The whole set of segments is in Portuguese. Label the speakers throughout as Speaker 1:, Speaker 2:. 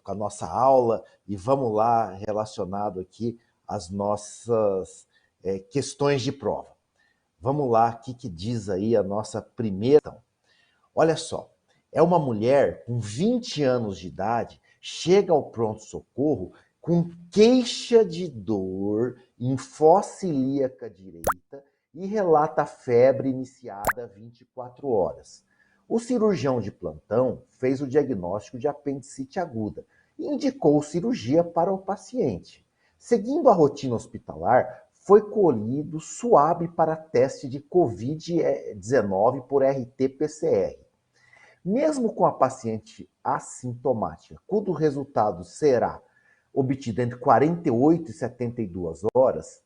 Speaker 1: com a nossa aula e vamos lá relacionado aqui às nossas questões de prova. Vamos lá, o que diz aí a nossa primeira? Olha só, é uma mulher com 20 anos de idade, chega ao pronto-socorro com queixa de dor em fossa ilíaca direita e relata febre iniciada 24 horas. O cirurgião de plantão fez o diagnóstico de apendicite aguda e indicou cirurgia para o paciente. Seguindo a rotina hospitalar, foi colhido suave para teste de Covid-19 por RT-PCR. Mesmo com a paciente assintomática, cujo resultado será obtido entre 48 e 72 horas,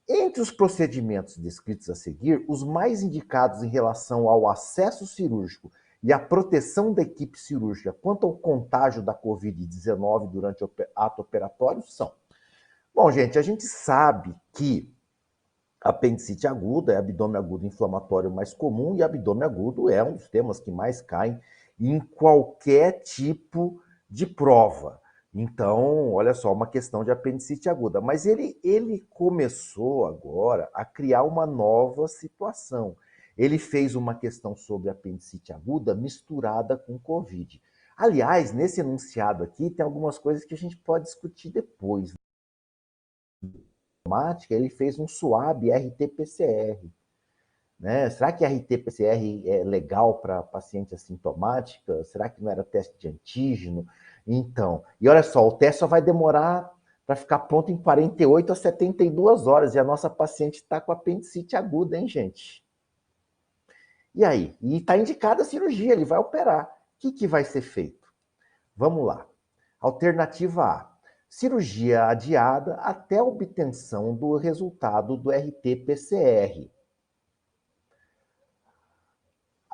Speaker 1: entre os procedimentos descritos a seguir, os mais indicados em relação ao acesso cirúrgico e à proteção da equipe cirúrgica quanto ao contágio da Covid-19 durante o ato operatório são: bom, gente, a gente sabe que apendicite aguda é abdômen agudo inflamatório mais comum e abdômen agudo é um dos temas que mais caem em qualquer tipo de prova. Então, olha só, uma questão de apendicite aguda. Mas ele começou agora a criar uma nova situação. Ele fez uma questão sobre apendicite aguda misturada com Covid. Aliás, nesse enunciado aqui tem algumas coisas que a gente pode discutir depois. Ele fez um SUAB RT-PCR. Né? Será que RT-PCR é legal para paciente assintomática? Será que não era teste de antígeno? Então, e olha só, o teste só vai demorar para ficar pronto em 48 a 72 horas, e a nossa paciente está com apendicite aguda, hein, gente? E aí? E está indicada a cirurgia, ele vai operar. O que vai ser feito? Vamos lá. Alternativa A. Cirurgia adiada até a obtenção do resultado do RT-PCR.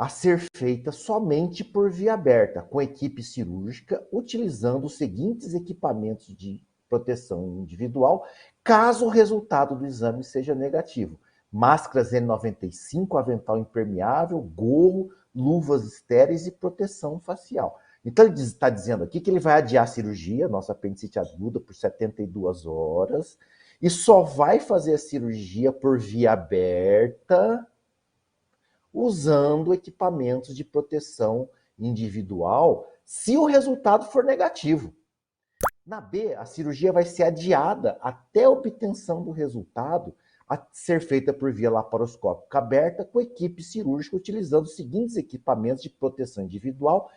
Speaker 1: A ser feita somente por via aberta, com equipe cirúrgica, utilizando os seguintes equipamentos de proteção individual, caso o resultado do exame seja negativo: máscaras N95, avental impermeável, gorro, luvas estéreis e proteção facial. Então ele está dizendo aqui que ele vai adiar a cirurgia, nossa apendicite aguda, por 72 horas, e só vai fazer a cirurgia por via aberta, usando equipamentos de proteção individual, se o resultado for negativo. Na B, a cirurgia vai ser adiada até a obtenção do resultado a ser feita por via laparoscópica aberta, com equipe cirúrgica utilizando os seguintes equipamentos de proteção individual,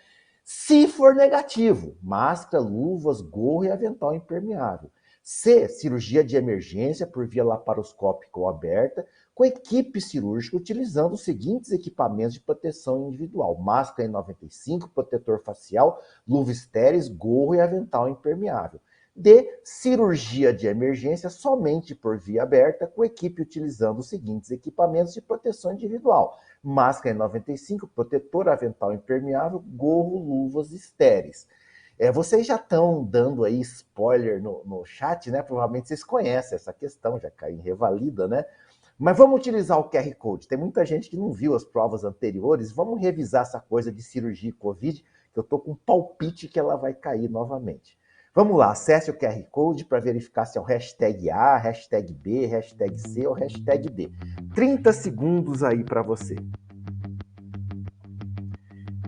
Speaker 1: se for negativo: máscara, luvas, gorro e avental impermeável. C, cirurgia de emergência por via laparoscópica ou aberta, com equipe cirúrgica utilizando os seguintes equipamentos de proteção individual: máscara N95, protetor facial, luva estéreis, gorro e avental impermeável. D, cirurgia de emergência somente por via aberta, com equipe utilizando os seguintes equipamentos de proteção individual: máscara N95, protetor, avental impermeável, gorro, luvas estéreis. Vocês já estão dando aí spoiler no chat, né? Provavelmente vocês conhecem essa questão, já caiu em revalida, né? Mas vamos utilizar o QR Code. Tem muita gente que não viu as provas anteriores. Vamos revisar essa coisa de cirurgia e Covid, que eu estou com um palpite que ela vai cair novamente. Vamos lá, acesse o QR Code para verificar se é o hashtag A, hashtag B, hashtag C ou hashtag D. 30 segundos aí para você.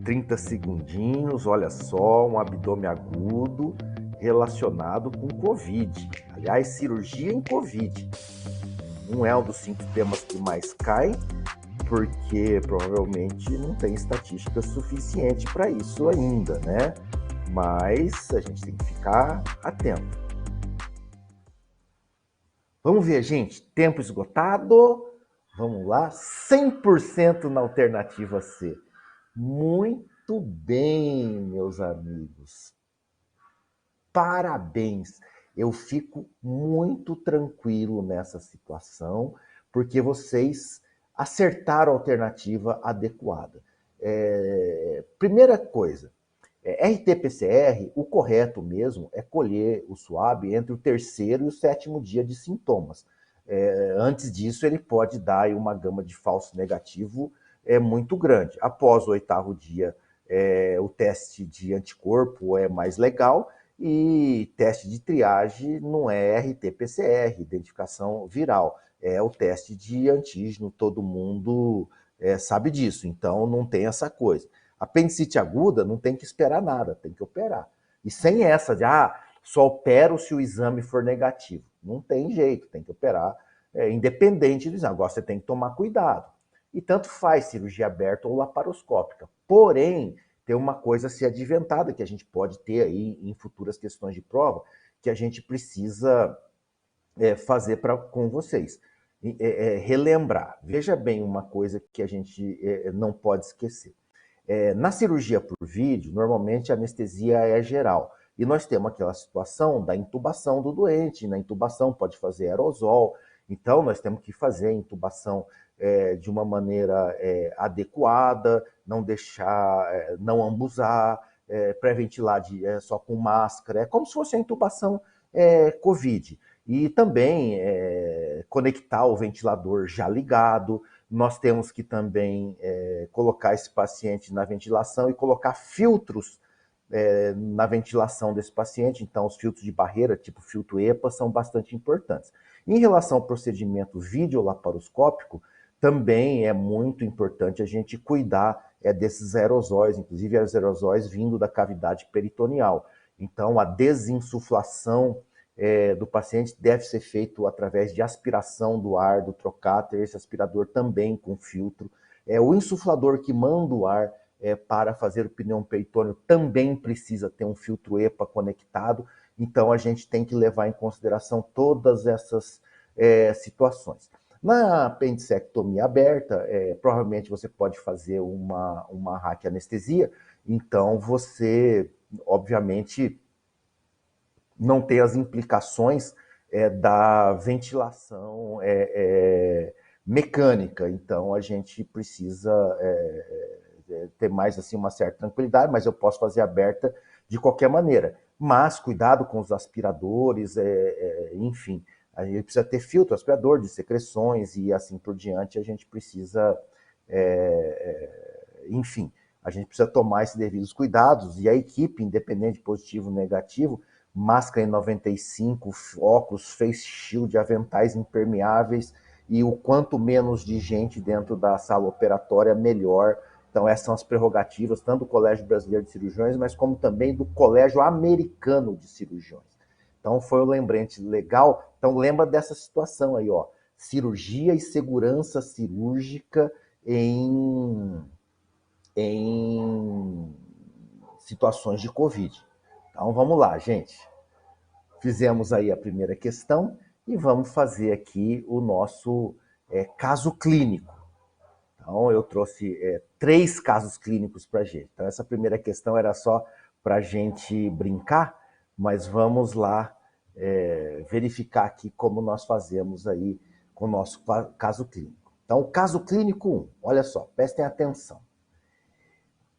Speaker 1: 30 segundinhos, olha só, um abdômen agudo relacionado com Covid. Aliás, cirurgia em Covid. Não é um dos 5 temas que mais caem, porque provavelmente não tem estatística suficiente para isso ainda, né? Mas a gente tem que ficar atento. Vamos ver, gente, tempo esgotado. Vamos lá, 100% na alternativa C. Muito bem, meus amigos. Parabéns. Eu fico muito tranquilo nessa situação, porque vocês acertaram a alternativa adequada. Primeira coisa, RT-PCR, o correto mesmo é colher o SUAB entre o 3º e o 7º dia de sintomas. Antes disso, ele pode dar uma gama de falso negativo muito grande. Após o 8º dia o teste de anticorpo é mais legal e teste de triagem não é RT-PCR, identificação viral, é o teste de antígeno, todo mundo sabe disso, então não tem essa coisa. Apendicite aguda não tem que esperar nada, tem que operar. E sem essa de, só opero se o exame for negativo. Não tem jeito, tem que operar independente do exame. Agora você tem que tomar cuidado. E tanto faz cirurgia aberta ou laparoscópica. Porém, tem uma coisa a ser adventada que a gente pode ter aí em futuras questões de prova, que a gente precisa fazer com vocês. Relembrar. Veja bem uma coisa que a gente não pode esquecer. Na cirurgia por vídeo, normalmente a anestesia é geral. E nós temos aquela situação da intubação do doente. Na intubação pode fazer aerosol. Então, nós temos que fazer a intubação de uma maneira adequada, não deixar, não ambusar, pré-ventilar só com máscara. É como se fosse a intubação COVID. E também conectar o ventilador já ligado. Nós temos que também colocar esse paciente na ventilação e colocar filtros na ventilação desse paciente. Então, os filtros de barreira, tipo filtro EPA, são bastante importantes. Em relação ao procedimento videolaparoscópico, também é muito importante a gente cuidar desses aerosóis, inclusive os aerosóis vindo da cavidade peritoneal. Então, a desinsuflação do paciente deve ser feito através de aspiração do ar, do trocáter, esse aspirador também com filtro. O insuflador que manda o ar para fazer o pneu peritônio também precisa ter um filtro EPA conectado, então a gente tem que levar em consideração todas essas situações. Na apendicectomia aberta, provavelmente você pode fazer uma raquianestesia, então você, obviamente, não tem as implicações da ventilação mecânica. Então, a gente precisa ter mais assim, uma certa tranquilidade, mas eu posso fazer aberta de qualquer maneira. Mas cuidado com os aspiradores, enfim. A gente precisa ter filtro, aspirador de secreções e assim por diante. A gente precisa, enfim, a gente precisa tomar esses devidos cuidados. E a equipe, independente de positivo ou negativo, máscara N95, óculos, face shield, aventais impermeáveis e o quanto menos de gente dentro da sala operatória, melhor. Então essas são as prerrogativas tanto do Colégio Brasileiro de Cirurgiões, mas como também do Colégio Americano de Cirurgiões. Então foi um lembrete legal. Então lembra dessa situação aí, ó, cirurgia e segurança cirúrgica em situações de Covid. Então vamos lá, gente. Fizemos aí a primeira questão e vamos fazer aqui o nosso caso clínico. Então eu trouxe 3 casos clínicos para a gente. Então essa primeira questão era só para a gente brincar, mas vamos lá verificar aqui como nós fazemos aí com o nosso caso clínico. Então o caso clínico 1, olha só, prestem atenção.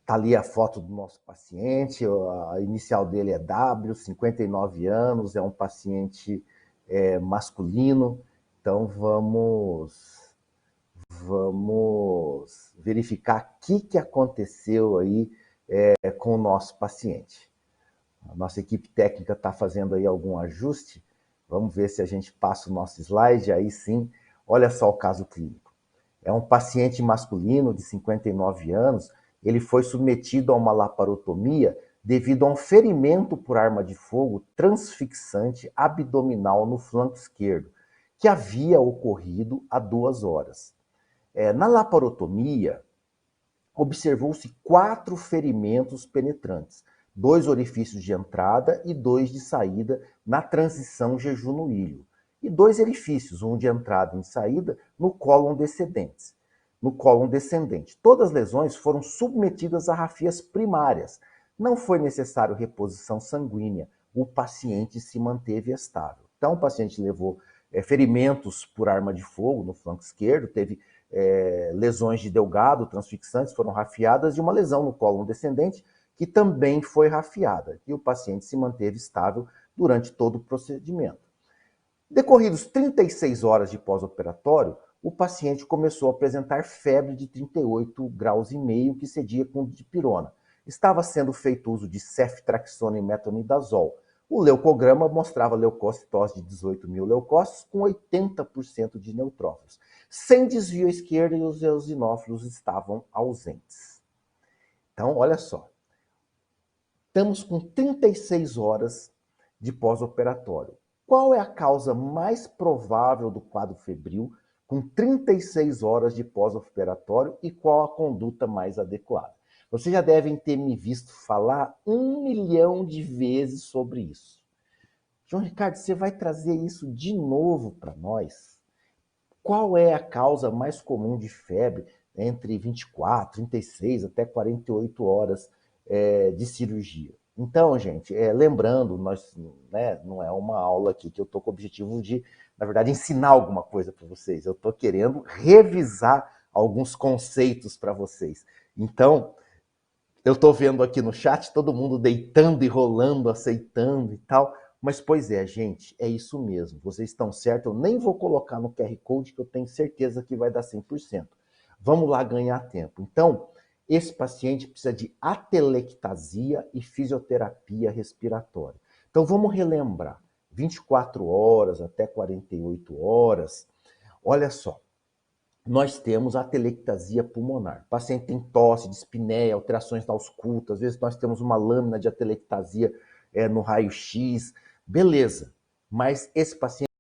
Speaker 1: Está ali a foto do nosso paciente, a inicial dele é W, 59 anos, é um paciente masculino. Então vamos verificar o que aconteceu aí com o nosso paciente. A nossa equipe técnica está fazendo aí algum ajuste. Vamos ver se a gente passa o nosso slide, aí sim. Olha só o caso clínico. É um paciente masculino de 59 anos. Ele foi submetido a uma laparotomia devido a um ferimento por arma de fogo transfixante abdominal no flanco esquerdo, que havia ocorrido há 2 horas. Na laparotomia, observou-se 4 ferimentos penetrantes, 2 orifícios de entrada e 2 de saída na transição jejum-ilho, e 2 orifícios, um de entrada e de saída, no cólon descendente. Todas as lesões foram submetidas a rafias primárias. Não foi necessário reposição sanguínea. O paciente se manteve estável. Então, o paciente levou ferimentos por arma de fogo no flanco esquerdo, teve lesões de Delgado, transfixantes, foram rafiadas, e uma lesão no cólon descendente, que também foi rafiada. E o paciente se manteve estável durante todo o procedimento. Decorridos 36 horas de pós-operatório, o paciente começou a apresentar febre de 38 graus e meio, que cedia com dipirona. estava sendo feito uso de ceftriaxona e metronidazol. O leucograma mostrava leucocitose de 18 mil leucócitos com 80% de neutrófilos. Sem desvio à esquerda e os eosinófilos estavam ausentes. Então, olha só. Estamos com 36 horas de pós-operatório. Qual é a causa mais provável do quadro febril com 36 horas de pós-operatório e qual a conduta mais adequada? Vocês já devem ter me visto falar 1 milhão de vezes sobre isso. João Ricardo, você vai trazer isso de novo para nós? Qual é a causa mais comum de febre entre 24, 36 até 48 horas de cirurgia? Então, gente, lembrando, não é uma aula aqui que eu estou com o objetivo de, na verdade, ensinar alguma coisa para vocês. Eu estou querendo revisar alguns conceitos para vocês. Então, eu estou vendo aqui no chat todo mundo deitando e rolando, aceitando e tal. Mas, pois é, gente, é isso mesmo. Vocês estão certos. Eu nem vou colocar no QR Code, que eu tenho certeza que vai dar 100%. Vamos lá ganhar tempo. Então, esse paciente precisa de atelectasia e fisioterapia respiratória. Então, vamos relembrar. 24 horas até 48 horas. Olha só. Nós temos a atelectasia pulmonar. O paciente tem tosse, dispneia, alterações na ausculta, às vezes nós temos uma lâmina de atelectasia no raio-x. Beleza, mas esse paciente